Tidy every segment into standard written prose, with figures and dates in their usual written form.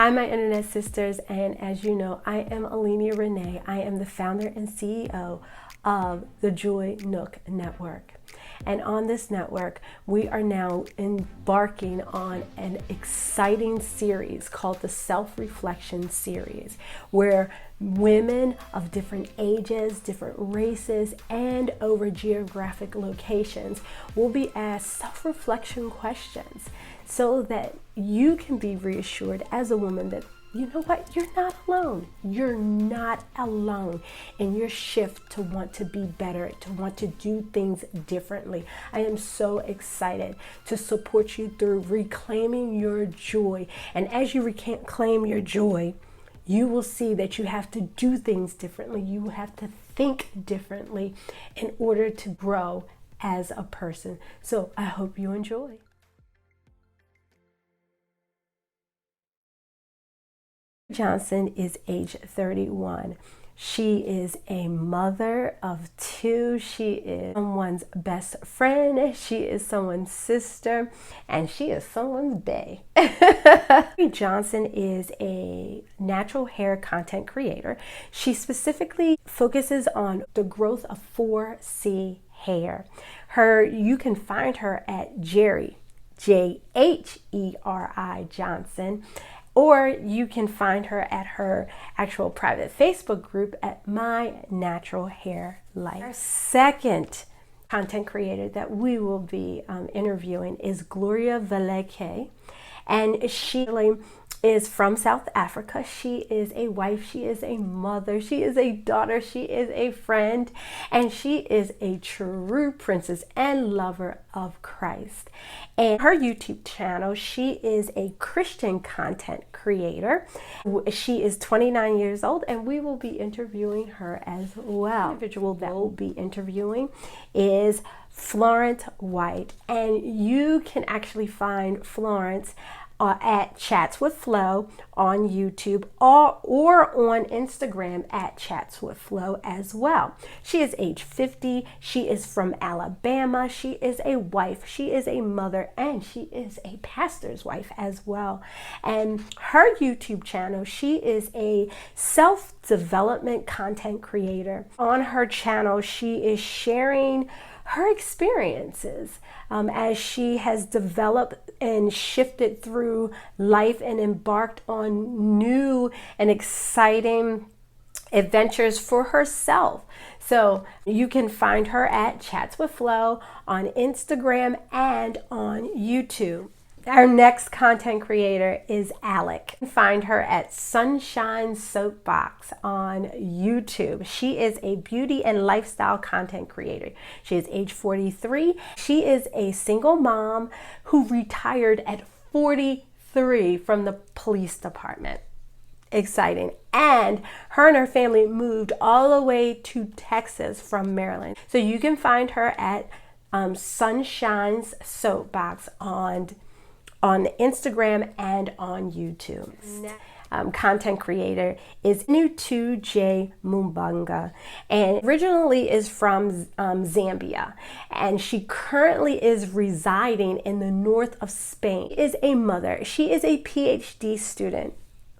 Hi, my internet sisters, and as you know, I am Allenia Renee. I am the founder and CEO of the JOY NOOK Network. And on this network, we are now embarking on an exciting series called the Self-Reflection series, where women of different ages, different races, and over geographic locations will be asked self-reflection questions so that you can be reassured as a woman that, you know what, you're not alone. You're not alone in your shift to want to be better, to want to do things differently. I am so excited to support you through reclaiming your joy. And as you reclaim your joy, you will see that you have to do things differently. You have to think differently in order to grow as a person. So I hope you enjoy. Johnson is age 31. She is a mother of two. She is someone's best friend. She is someone's sister, and she is someone's bae. Johnson is a natural hair content creator. She specifically focuses on the growth of 4C hair. You can find her at Jerry, Jheri Johnson. Or you can find her at her actual private Facebook group at My Natural Hair Life. Our second content creator that we will be interviewing is Gloria Veleke, and she is from South Africa. She is a wife, she is a mother, she is a daughter, she is a friend, and she is a true princess and lover of Christ. And her YouTube channel, she is a Christian content creator. She is 29 years old, and we will be interviewing her as well. The individual that we'll be interviewing is Florence White, and you can actually find Florence at Chats with Flo on YouTube or on Instagram at Chats with Flo as well. She is age 50. She is from Alabama. She is a wife. She is a mother, and she is a pastor's wife as well. And her YouTube channel, she is a self-development content creator. On her channel, she is sharing her experiences as she has developed and shifted through life and embarked on new and exciting adventures for herself. So you can find her at Chats with Flo on Instagram and on YouTube. Our next content creator is Alec. You can find her at Sunshine Soapbox on YouTube. She is a beauty and lifestyle content creator. She is age 43. She is a single mom who retired at 43 from the police department. Exciting. And her family moved all the way to Texas from Maryland. So you can find her at Sunshine's Soapbox on Instagram and on YouTube. Content creator is J Mumbanga, and originally is from Zambia, and she currently is residing in the north of Spain. She is a mother. She is a PhD student.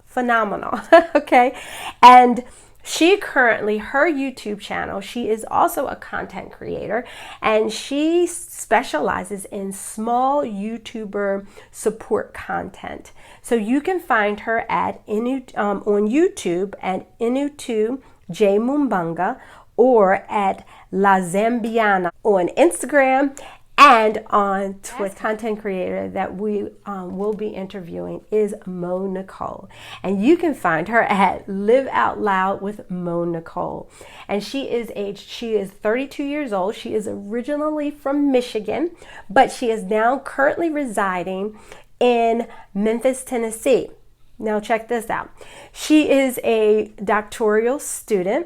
Phenomenal. Okay. And she currently, her YouTube channel, she is also a content creator, and she specializes in small YouTuber support content. So you can find her at on YouTube at J Mumbanga or at La Zambiana on Instagram and on Twitter. Content creator that we will be interviewing is Mo Nicole, and you can find her at Live Out Loud with Mo Nicole. And she is 32 years old. She is originally from Michigan, but she is now currently residing in Memphis, Tennessee. Now check this out. She is a doctoral student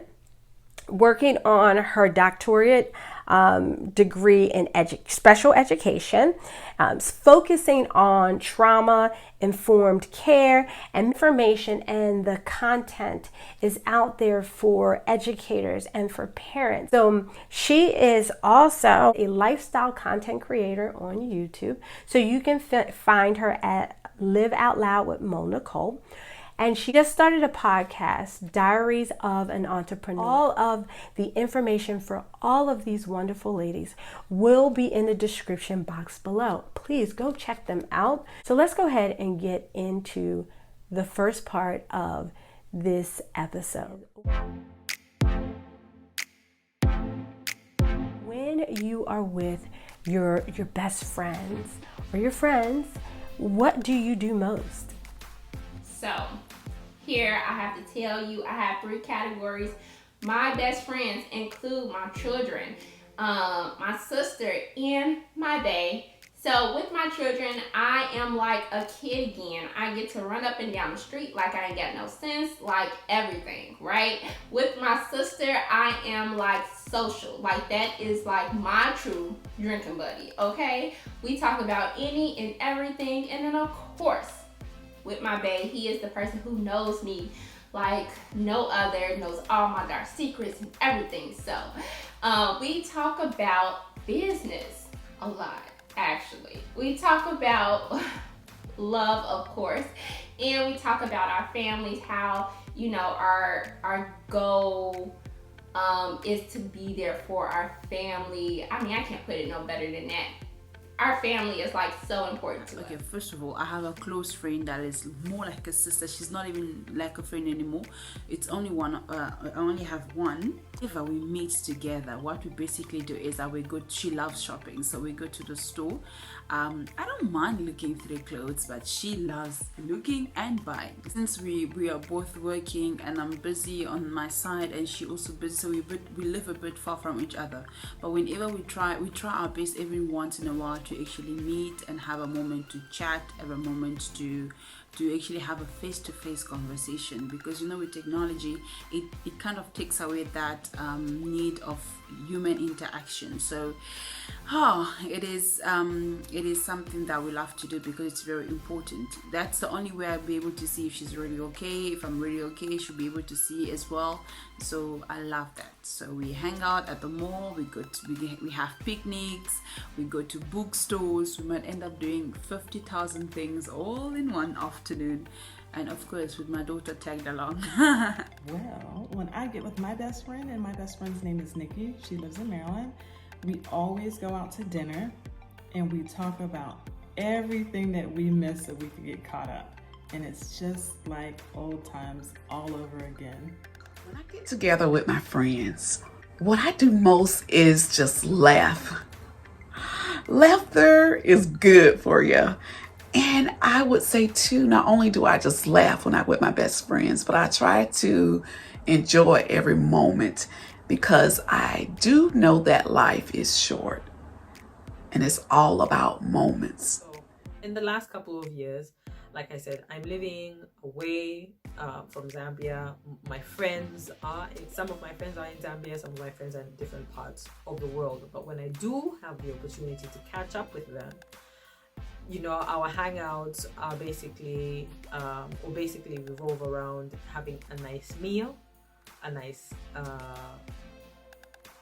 working on her doctorate degree in special education, focusing on trauma-informed care and information, and the content is out there for educators and for parents. So she is also a lifestyle content creator on YouTube. So you can find her at Live Out Loud with Mo Nicole. And she just started a podcast, Diaries of an Entrepreneur. All of the information for all of these wonderful ladies will be in the description box below. Please go check them out. So let's go ahead and get into the first part of this episode. When you are with your best friends or your friends, what do you do most? So, here I have to tell you, I have 3 categories. My best friends include my children, my sister, and my bae. So with my children, I am like a kid again. I get to run up and down the street like I ain't got no sense, like everything, right? With my sister, I am like social. Like that is like my true drinking buddy, okay? We talk about any and everything. And then of course, with my bae, he is the person who knows me like no other, knows all my dark secrets and everything. So we talk about business a lot. Actually, we talk about love, of course, and we talk about our families, how, you know, our goal is to be there for our family. I mean, I can't put it no better than that. Our family is like so important to us. Okay, first of all, I have a close friend that is more like a sister. She's not even like a friend anymore. It's only one. I only have one. If we meet together, what we basically do is that we go. She loves shopping, so we go to the store. I don't mind looking through clothes, but she loves looking and buying. Since we are both working and I'm busy on my side and she also busy, so we live a bit far from each other. But whenever we try our best every once in a while to actually meet and have a moment to chat, have a moment to actually have a face-to-face conversation, because you know with technology it kind of takes away that need of human interaction. So it is something that we love to do because it's very important. That's the only way I'll be able to see if she's really okay. If I'm really okay, she'll be able to see as well. So I love that. So we hang out at the mall, we have picnics, we go to bookstores. We might end up doing 50,000 things all in one afternoon. And of course, with my daughter tagged along. Well, when I get with my best friend, and my best friend's name is Nikki, she lives in Maryland, we always go out to dinner and we talk about everything that we missed so we could get caught up. And it's just like old times all over again. When I get together with my friends, what I do most is just laugh. Laughter is good for you. And I would say too, not only do I just laugh when I'm with my best friends, but I try to enjoy every moment, because I do know that life is short and it's all about moments. So in the last couple of years, like I said, I'm living away from Zambia. My friends some of my friends are in Zambia, some of my friends are in different parts of the world. But when I do have the opportunity to catch up with them, you know, our hangouts are basically revolve around having a nice meal, a nice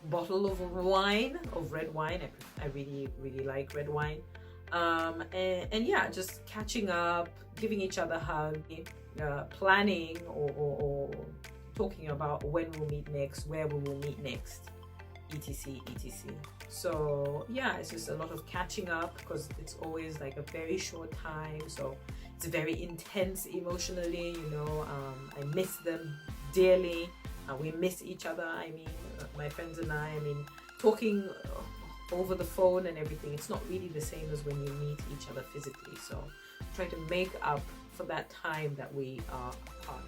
bottle of wine, of red wine. I really like red wine. And yeah, just catching up, giving each other a hug, planning or talking about when we'll meet next, where we will meet next, etc. So yeah, it's just a lot of catching up, because it's always like a very short time, so it's very intense emotionally, you know. I miss them dearly. We miss each other. I mean, my friends and I mean, talking over the phone and everything, it's not really the same as when you meet each other physically. So try to make up for that time that we are apart.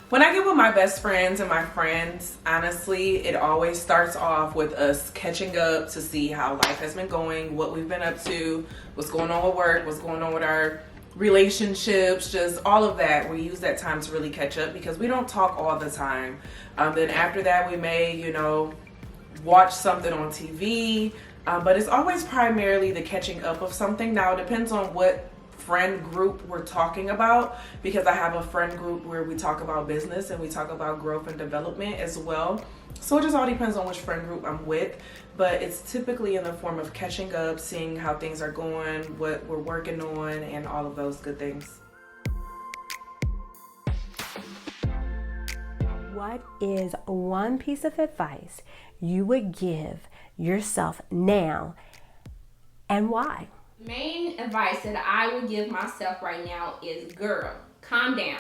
When I get with my best friends and my friends, honestly, it always starts off with us catching up to see how life has been going, what we've been up to, what's going on with work, what's going on with our relationships, just all of that. We use that time to really catch up because we don't talk all the time. Then after that, we may, you know, watch something on TV, but it's always primarily the catching up of something. Now, it depends on what friend group we're talking about, because I have a friend group where we talk about business and we talk about growth and development as well. So it just all depends on which friend group I'm with, but it's typically in the form of catching up, seeing how things are going, what we're working on, and all of those good things. What is one piece of advice you would give yourself now, and why? Main advice that I would give myself right now is, girl, calm down.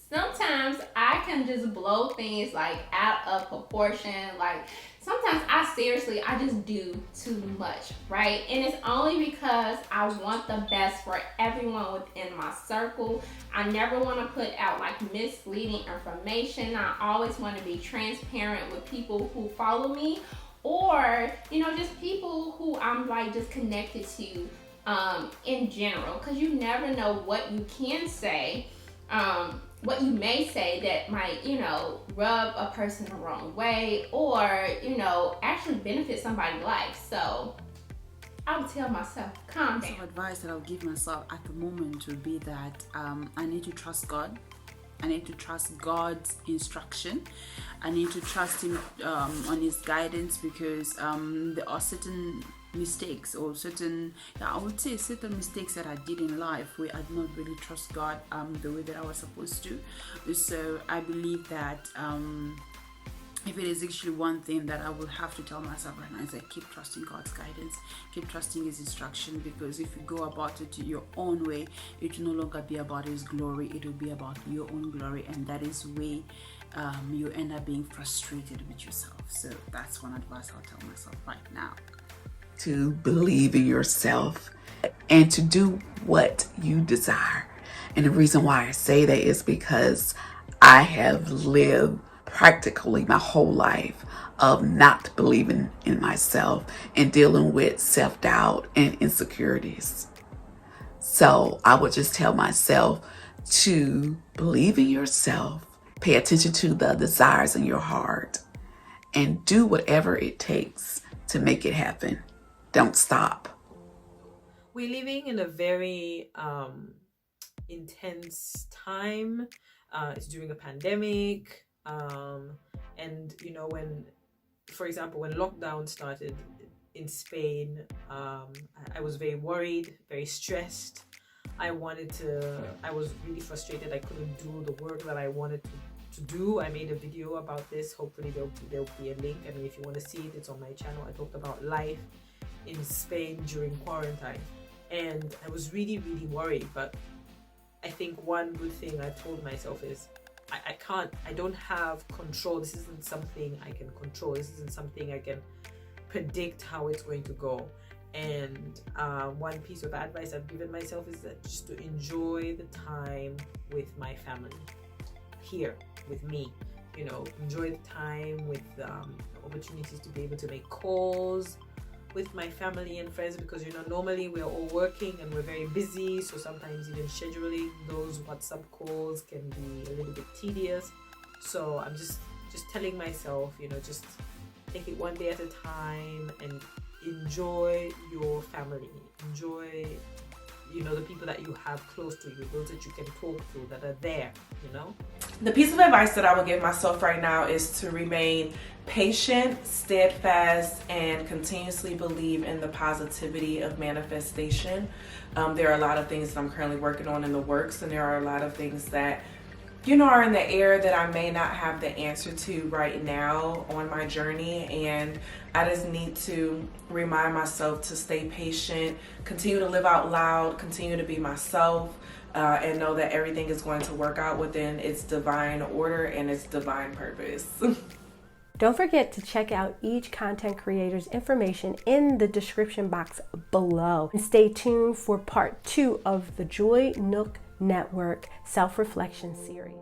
Sometimes I can just blow things like out of proportion. Like sometimes I just do too much, right? And it's only because I want the best for everyone within my circle. I never want to put out like misleading information. I always want to be transparent with people who follow me, or, you know, just people who I'm like just connected to in general, because you never know what you can say, what you may say that might, you know, rub a person the wrong way, or, you know, actually benefit somebody's life. So I would tell myself, calm down. Some advice that I'll give myself at the moment would be that I need to trust God. I need to trust God's instruction. I need to trust Him on His guidance, because there are certain mistakes, or certain mistakes that I did in life where I did not really trust God the way that I was supposed to. So I believe that if it is actually one thing that I will have to tell myself right now, is that keep trusting God's guidance, keep trusting His instruction, because if you go about it your own way, it will no longer be about His glory, it will be about your own glory, and that is where you end up being frustrated with yourself. So that's one advice I'll tell myself right now. To believe in yourself and to do what you desire. And the reason why I say that is because I have lived practically my whole life of not believing in myself and dealing with self-doubt and insecurities. So I would just tell myself to believe in yourself, pay attention to the desires in your heart, and do whatever it takes to make it happen. Don't stop. We're living in a very intense time. It's during a pandemic. And, you know, for example, when lockdown started in Spain, I was very worried, very stressed. I was really frustrated. I couldn't do the work that I wanted to do. I made a video about this. Hopefully there'll be a link. I mean, if you want to see it, it's on my channel. I talked about life in Spain during quarantine, and I was really, really worried. But I think one good thing I told myself is I don't have control. This isn't something I can control. This isn't something I can predict how it's going to go. And one piece of advice I've given myself is that just to enjoy the time with my family here with me. You know, enjoy the time with opportunities to be able to make calls with my family and friends, because, you know, normally we're all working and we're very busy, so sometimes even scheduling those WhatsApp calls can be a little bit tedious. So I'm just telling myself, you know, just take it one day at a time and enjoy your family, enjoy, you know, the people that you have close to you, those that you can talk to, that are there, you know. The piece of advice that I would give myself right now is to remain patient, steadfast, and continuously believe in the positivity of manifestation. There are a lot of things that I'm currently working on in the works, and there are a lot of things that, you know, are in the air that I may not have the answer to right now on my journey. And I just need to remind myself to stay patient, continue to live out loud, continue to be myself, and know that everything is going to work out within its divine order and its divine purpose. Don't forget to check out each content creator's information in the description box below. And stay tuned for part 2 of the Joy Nook Network Self-Reflection series.